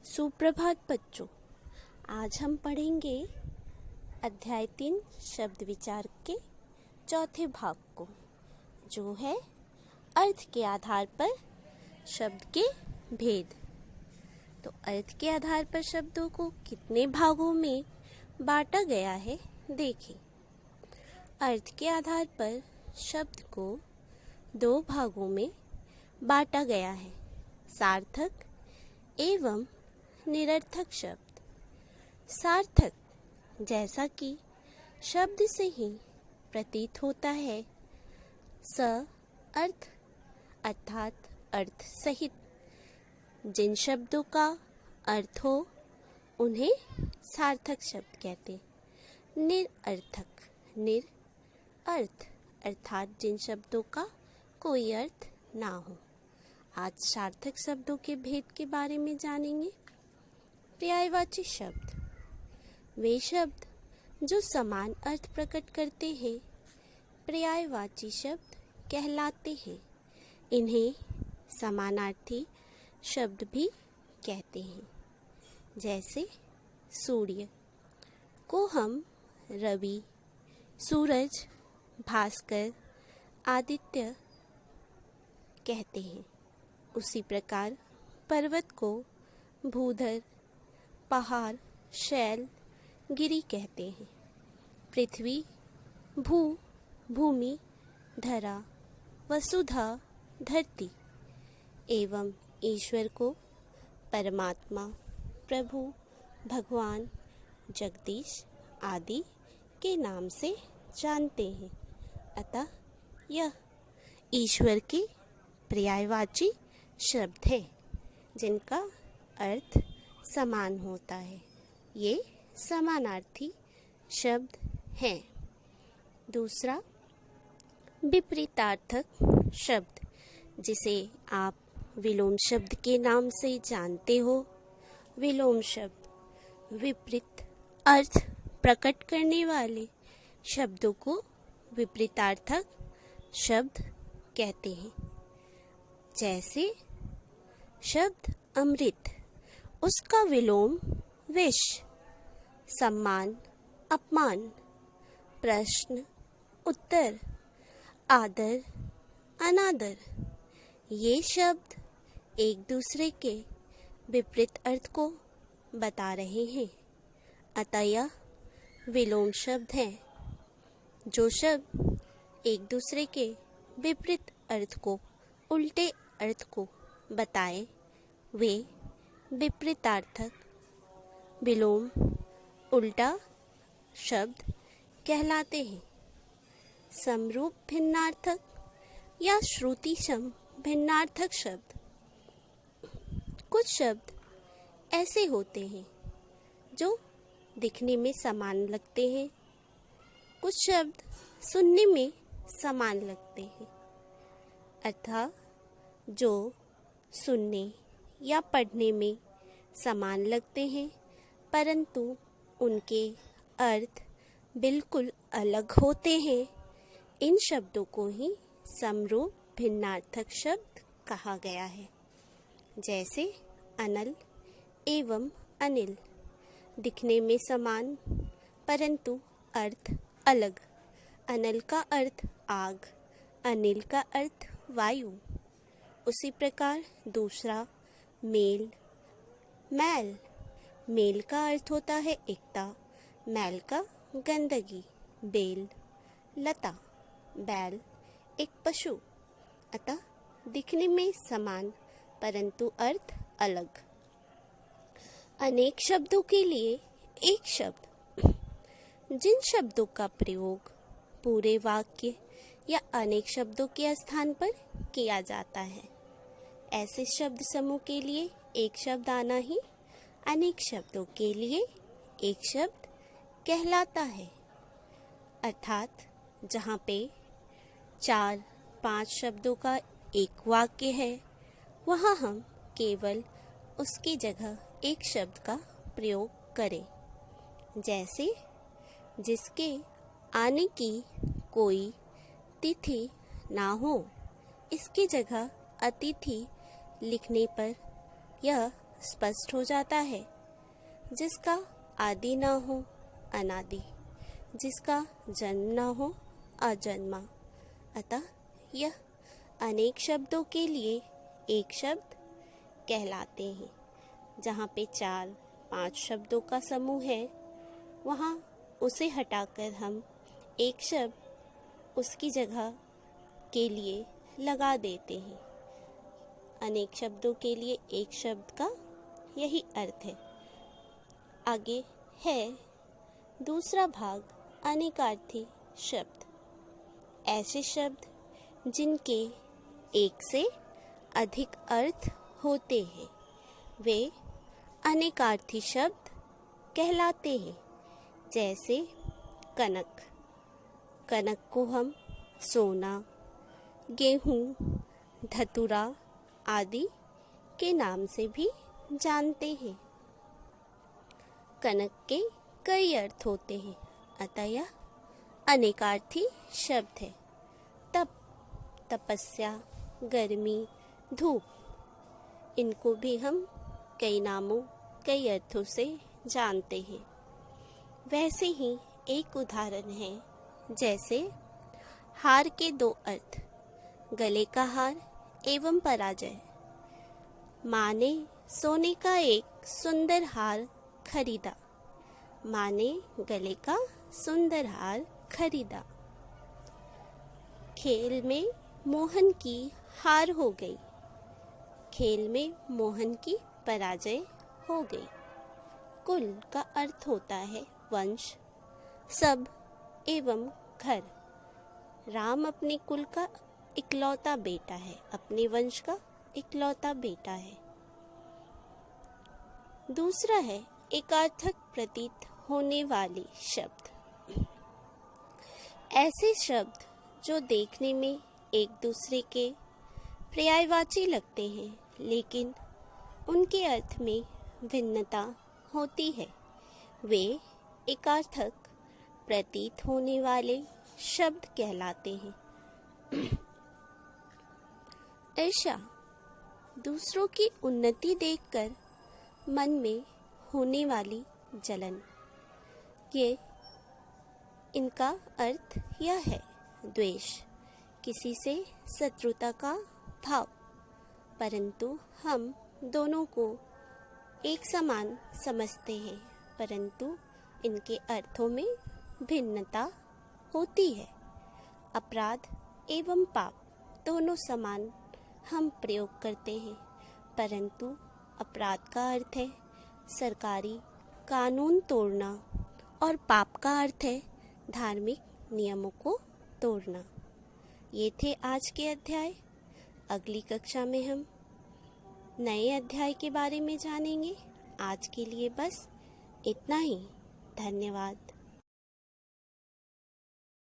सुप्रभात बच्चों। आज हम पढ़ेंगे अध्याय 3 शब्द विचार के चौथे भाग को, जो है अर्थ के आधार पर शब्द के भेद। तो अर्थ के आधार पर शब्दों को कितने भागों में बांटा गया है देखें। अर्थ के आधार पर शब्द को 2 भागों में बांटा गया है, सार्थक एवं निरर्थक शब्द। सार्थक, जैसा कि शब्द से ही प्रतीत होता है, स अर्थ अर्थात अर्थ सहित जिन शब्दों का अर्थ हो उन्हें सार्थक शब्द कहते हैं। निरर्थक, निर अर्थ अर्थात जिन शब्दों का कोई अर्थ ना हो। आज सार्थक शब्दों के भेद के बारे में जानेंगे। पर्यायवाची शब्द, वे शब्द जो समान अर्थ प्रकट करते हैं, पर्यायवाची शब्द कहलाते हैं। इन्हें समानार्थी शब्द भी कहते हैं। जैसे सूर्य को हम रवि, सूरज, भास्कर, आदित्य कहते हैं। उसी प्रकार पर्वत को भूधर, पहाड़, शैल, गिरि कहते हैं। पृथ्वी, भू, भूमि, धरा, वसुधा, धरती एवं ईश्वर को परमात्मा, प्रभु, भगवान, जगदीश आदि के नाम से जानते हैं। अतः यह ईश्वर के पर्यायवाची शब्द है, जिनका अर्थ समान होता है। ये समानार्थी शब्द हैं। दूसरा, विपरीतार्थक शब्द, जिसे आप विलोम शब्द के नाम से जानते हो। विलोम शब्द विपरीत अर्थ प्रकट करने वाले शब्दों को विपरीतार्थक शब्द कहते हैं। जैसे शब्द अमृत, उसका विलोम विष, सम्मान, अपमान, प्रश्न, उत्तर, आदर, अनादर। ये शब्द एक दूसरे के विपरीत अर्थ को बता रहे हैं, अतः यह विलोम शब्द हैं। जो शब्द एक दूसरे के विपरीत अर्थ को, उल्टे अर्थ को बताए, वे विपरीतार्थक, विलोम, उल्टा शब्द कहलाते हैं। समरूप भिन्नार्थक या श्रुति सम भिन्नार्थक शब्द। कुछ शब्द ऐसे होते हैं जो दिखने में समान लगते हैं, कुछ शब्द सुनने में समान लगते हैं। अर्थात जो सुनने या पढ़ने में समान लगते हैं, परंतु उनके अर्थ बिल्कुल अलग होते हैं, इन शब्दों को ही समरूप भिन्नार्थक शब्द कहा गया है। जैसे अनल एवं अनिल, दिखने में समान परंतु अर्थ अलग। अनल का अर्थ आग, अनिल का अर्थ वायु। उसी प्रकार दूसरा मेल, मैल। मेल का अर्थ होता है एकता, मैल का गंदगी। बेल, लता, बैल एक पशु। अतः दिखने में समान परंतु अर्थ अलग। अनेक शब्दों के लिए एक शब्द। जिन शब्दों का प्रयोग पूरे वाक्य या अनेक शब्दों के स्थान पर किया जाता है, ऐसे शब्द समूह के लिए एक शब्द आना ही अनेक शब्दों के लिए एक शब्द कहलाता है। अर्थात जहाँ पे 4-5 शब्दों का एक वाक्य है, वहाँ हम केवल उसकी जगह एक शब्द का प्रयोग करें। जैसे जिसके आने की कोई तिथि ना हो, इसकी जगह अतिथि लिखने पर यह स्पष्ट हो जाता है, जिसका आदि न हो अनादि, जिसका जन्म न हो अजन्मा। अतः यह अनेक शब्दों के लिए एक शब्द कहलाते हैं। जहाँ पे 4-5 शब्दों का समूह है, वहाँ उसे हटाकर हम एक शब्द उसकी जगह के लिए लगा देते हैं। अनेक शब्दों के लिए एक शब्द का यही अर्थ है। आगे है दूसरा भाग, अनेकार्थी शब्द। ऐसे शब्द जिनके एक से अधिक अर्थ होते हैं, वे अनेकार्थी शब्द कहलाते हैं। जैसे कनक। कनक को हम सोना, गेहूँ, धतूरा आदि के नाम से भी जानते हैं। कनक के कई अर्थ होते हैं, अतः यह अनेकार्थी शब्द है। तप, तपस्या, गर्मी, धूप, इनको भी हम कई नामों, कई अर्थों से जानते हैं। वैसे ही एक उदाहरण है, जैसे हार के 2 अर्थ, गले का हार एवं पराजय। माँ ने सोने का एक सुंदर हार खरीदा। माँ ने गले का सुंदर हार खरीदा। खेल में मोहन की हार हो गई। खेल में मोहन की पराजय हो गई। कुल का अर्थ होता है वंश, सब एवं घर। राम अपने कुल का इकलौता बेटा है, अपने वंश का इकलौता बेटा है। दूसरा है एकार्थक प्रतीत होने वाले शब्द। ऐसे शब्द जो देखने में एक दूसरे के पर्यायवाची लगते हैं, लेकिन उनके अर्थ में भिन्नता होती है, वे एकार्थक प्रतीत होने वाले शब्द कहलाते हैं। ईर्ष्या, दूसरों की उन्नति देखकर मन में होने वाली जलन। ये इनका अर्थ यह है। द्वेष, किसी से शत्रुता का भाव, परंतु हम दोनों को एक समान समझते हैं, परंतु इनके अर्थों में भिन्नता होती है। अपराध एवं पाप दोनों समान हम प्रयोग करते हैं, परंतु अपराध का अर्थ है सरकारी कानून तोड़ना और पाप का अर्थ है धार्मिक नियमों को तोड़ना। ये थे आज के अध्याय। अगली कक्षा में हम नए अध्याय के बारे में जानेंगे। आज के लिए बस इतना ही। धन्यवाद।